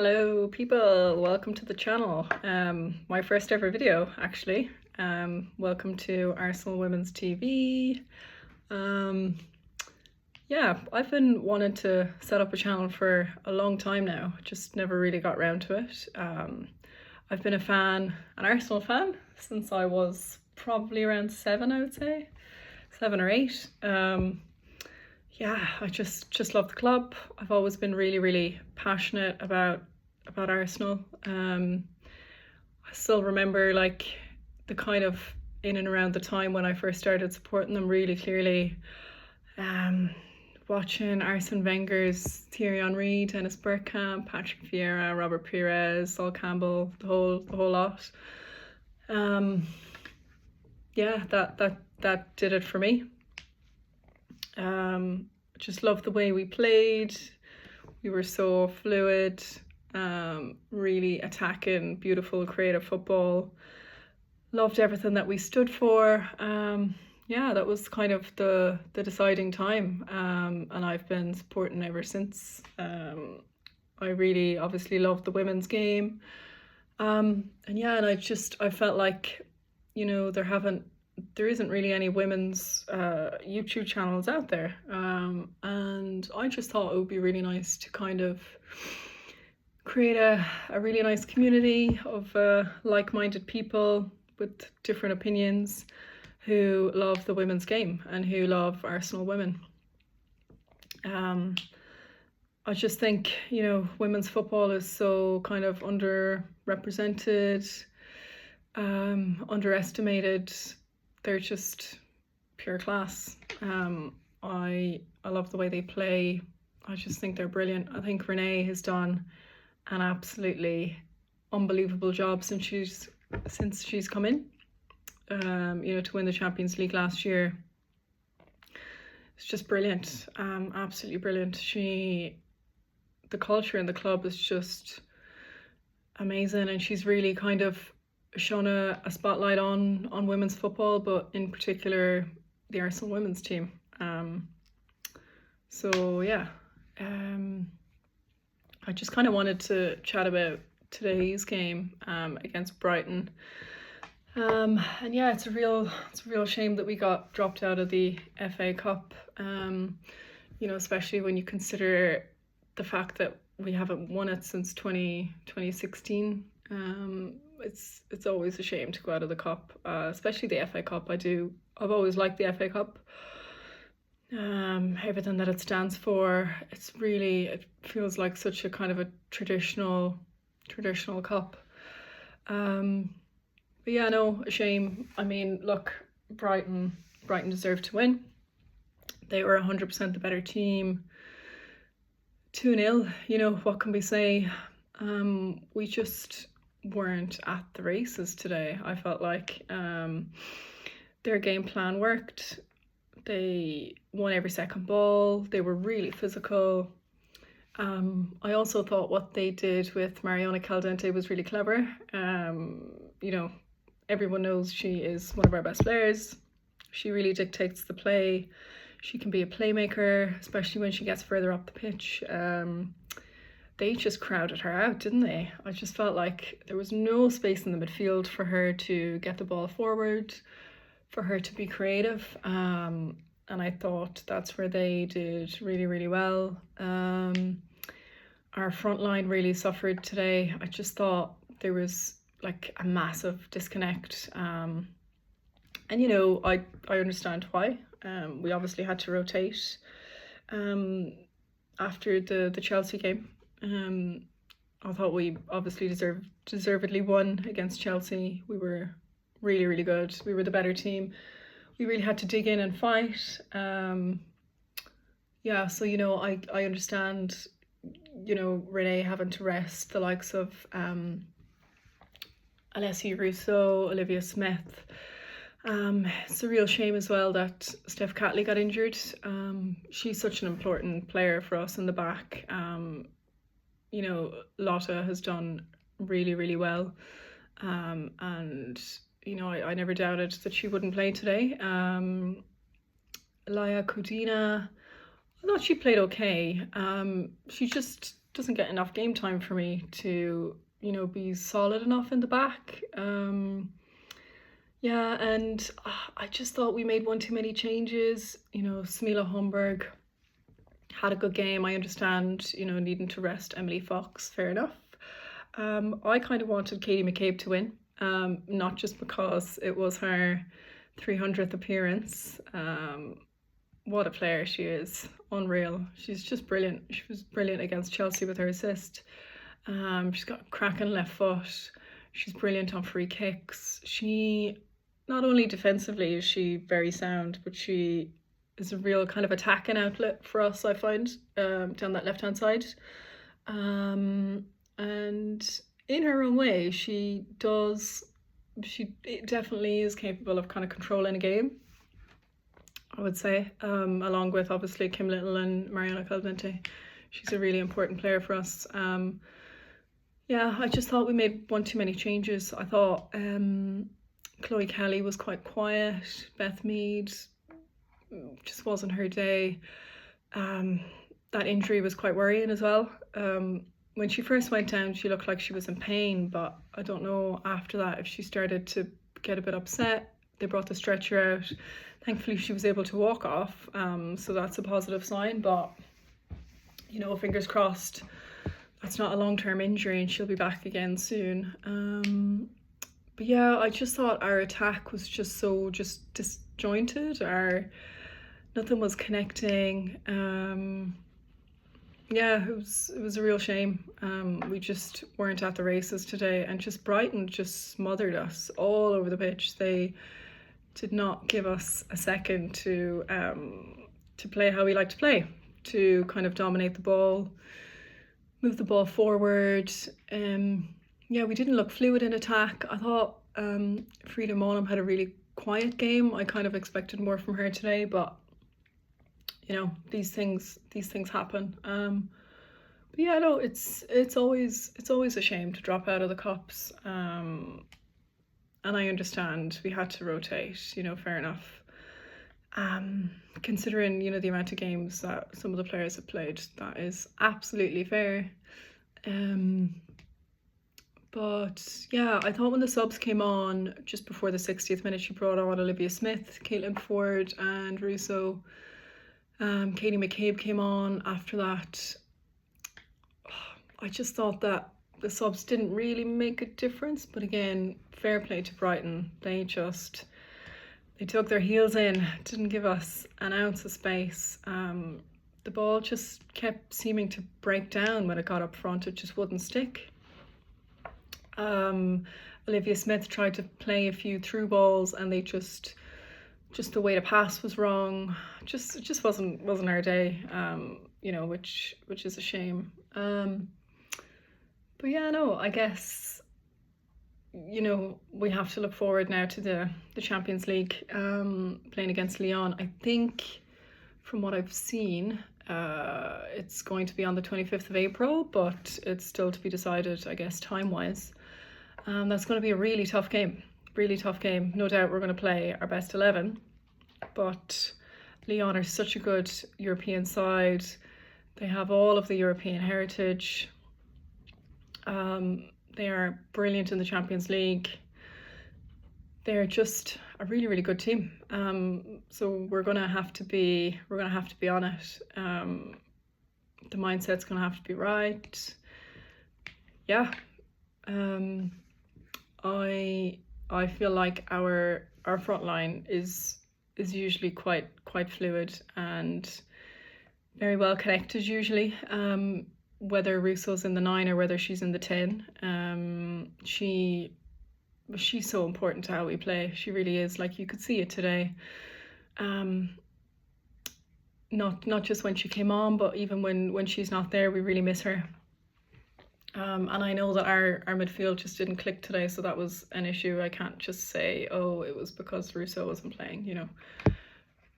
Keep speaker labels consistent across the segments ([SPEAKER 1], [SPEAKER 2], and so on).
[SPEAKER 1] Hello people, welcome to the channel. My first ever video actually. Welcome to Arsenal Women's TV. Yeah, I've been wanting to set up a channel for a long time now, just never really got around to it. I've been an Arsenal fan, since I was probably around 7, I would say, 7 or 8. Yeah, I just love the club. I've always been really passionate about Arsenal. I still remember like the kind of in and around the time when I first started supporting them really clearly. Watching Arsene Wenger's Thierry Henry, Dennis Bergkamp, Patrick Vieira, Robert Pires, Sol Campbell, the whole lot. Yeah, that did it for me. Just loved the way we played. We were so fluid, really attacking, beautiful, creative football. Loved everything that we stood for. Yeah, that was kind of the deciding time, and I've been supporting ever since. I really obviously loved the women's game, and yeah, and I felt like, you know, there isn't really any women's YouTube channels out there, and I just thought it would be really nice to kind of create a really nice community of like-minded people with different opinions who love the women's game and who love Arsenal women. I just think, you know, women's football is so kind of underrepresented, underestimated. They're just pure class. I love the way they play. I just think they're brilliant. I think Renee has done an absolutely unbelievable job since she's come in. You know, to win the Champions League last year. It's just brilliant. Absolutely brilliant. The culture in the club is just amazing, and she's really kind of shone a spotlight on women's football, but in particular the Arsenal women's team. So yeah, I just kind of wanted to chat about today's game against Brighton. And yeah, it's a real shame that we got dropped out of the FA Cup. You know, especially when you consider the fact that we haven't won it since 2016. It's always a shame to go out of the cup, especially the FA Cup. I've always liked the FA Cup. Everything that it stands for, it feels like such a kind of a traditional cup. But yeah, no, a shame. I mean, look, Brighton deserved to win. They were 100% the better team. 2-0, you know, what can we say? We just weren't at the races today. I felt like their game plan worked. They won every second ball. They were really physical. I also thought what they did with Mariona Caldente was really clever. You know, everyone knows she is one of our best players. She really dictates the play. She can be a playmaker, especially when she gets further up the pitch. They just crowded her out, didn't they? I just felt like there was no space in the midfield for her to get the ball forward, for her to be creative. And I thought that's where they did really well. Our front line really suffered today. I just thought there was like a massive disconnect. And you know, I understand why. We obviously had to rotate after the Chelsea game. I thought we obviously deservedly won against Chelsea. We were really good. We were the better team. We really had to dig in and fight. Yeah, so you know, I understand, you know, Renee having to rest the likes of Alessia Russo, Olivia Smith. It's a real shame as well that Steph Catley got injured. She's such an important player for us in the back. You know, Lotta has done really well. And, you know, I never doubted that she wouldn't play today. Laya Codina, I thought she played okay. She just doesn't get enough game time for me to, be solid enough in the back. Yeah, and I just thought we made one too many changes. Smila Homburg had a good game. I understand, needing to rest Emily Fox, fair enough. I kind of wanted Katie McCabe to win, not just because it was her 300th appearance. What a player she is, unreal. She's just brilliant. She was brilliant against Chelsea with her assist. She's got a cracking left foot. She's brilliant on free kicks. She, not only defensively is she very sound, but she is a real kind of attacking outlet for us, I find, down that left-hand side. And in her own way, she definitely is capable of kind of controlling a game, I would say, along with obviously Kim Little and Mariana Calvente. She's a really important player for us. Yeah, I just thought we made one too many changes. I thought Chloe Kelly was quite quiet. Beth Mead just wasn't her day. That injury was quite worrying as well. When she first went down, she looked like she was in pain, but I don't know after that if she started to get a bit upset. They brought the stretcher out. Thankfully, she was able to walk off, so that's a positive sign, but, fingers crossed that's not a long-term injury and she'll be back again soon. But yeah, I just thought our attack was just so disjointed. Nothing was connecting. Yeah, it was a real shame. We just weren't at the races today, and just Brighton just smothered us all over the pitch. They did not give us a second to play how we like to play, to kind of dominate the ball, move the ball forward. Yeah, we didn't look fluid in attack. I thought Frida Monum had a really quiet game. I kind of expected more from her today, but these things happen. But yeah, no, it's always a shame to drop out of the cups. And I understand we had to rotate, fair enough. Considering, the amount of games that some of the players have played, that is absolutely fair. But yeah, I thought when the subs came on just before the 60th minute, she brought on Olivia Smith, Caitlin Ford and Russo. Katie McCabe came on after that. I just thought that the subs didn't really make a difference, but again, fair play to Brighton. They took their heels in, didn't give us an ounce of space. The ball just kept seeming to break down when it got up front. It just wouldn't stick. Olivia Smith tried to play a few through balls, and they just the way to pass was wrong. It just wasn't our day. Which is a shame. But yeah, no, I guess we have to look forward now to the Champions League, playing against Lyon. I think from what I've seen, it's going to be on the 25th of April, but it's still to be decided, I guess, time-wise. That's going to be a really tough game. No doubt we're going to play our best 11, but Lyon are such a good European side. They have all of the European heritage. They are brilliant in the Champions League. They're just a really, really good team. So we're gonna have to be on it. The mindset's gonna have to be right. Yeah. I feel like our front line is usually quite fluid and very well connected usually. Whether Russo's in the 9 or whether she's in the 10, she's so important to how we play. She really is. Like, you could see it today. Not just when she came on, but even when she's not there, we really miss her. And I know that our midfield just didn't click today, so that was an issue. I can't just say, oh, it was because Russo wasn't playing.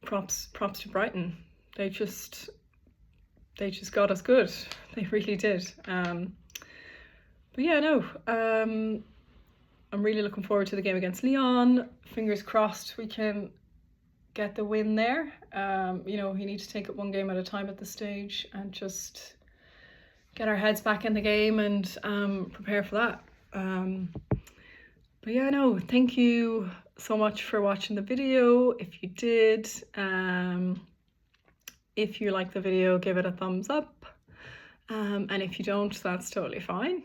[SPEAKER 1] Props to Brighton. They just got us good. They really did. But yeah, no. I'm really looking forward to the game against Lyon. Fingers crossed we can get the win there. You need to take it one game at a time at this stage and just get our heads back in the game and prepare for that. But yeah, no, thank you so much for watching the video. If you did, if you like the video, give it a thumbs up. And if you don't, that's totally fine.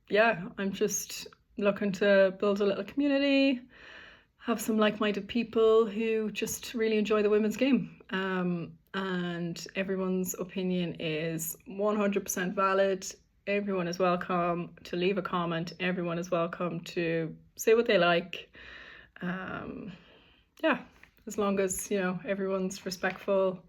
[SPEAKER 1] Yeah, I'm just looking to build a little community, have some like-minded people who just really enjoy the women's game. And everyone's opinion is 100% valid. Everyone is welcome to leave a comment. Everyone is welcome to say what they like. Yeah, as long as, you know, everyone's respectful.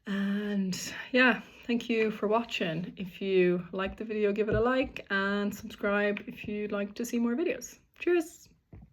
[SPEAKER 1] And yeah, thank you for watching. If you like the video, give it a like and subscribe if you'd like to see more videos. Cheers!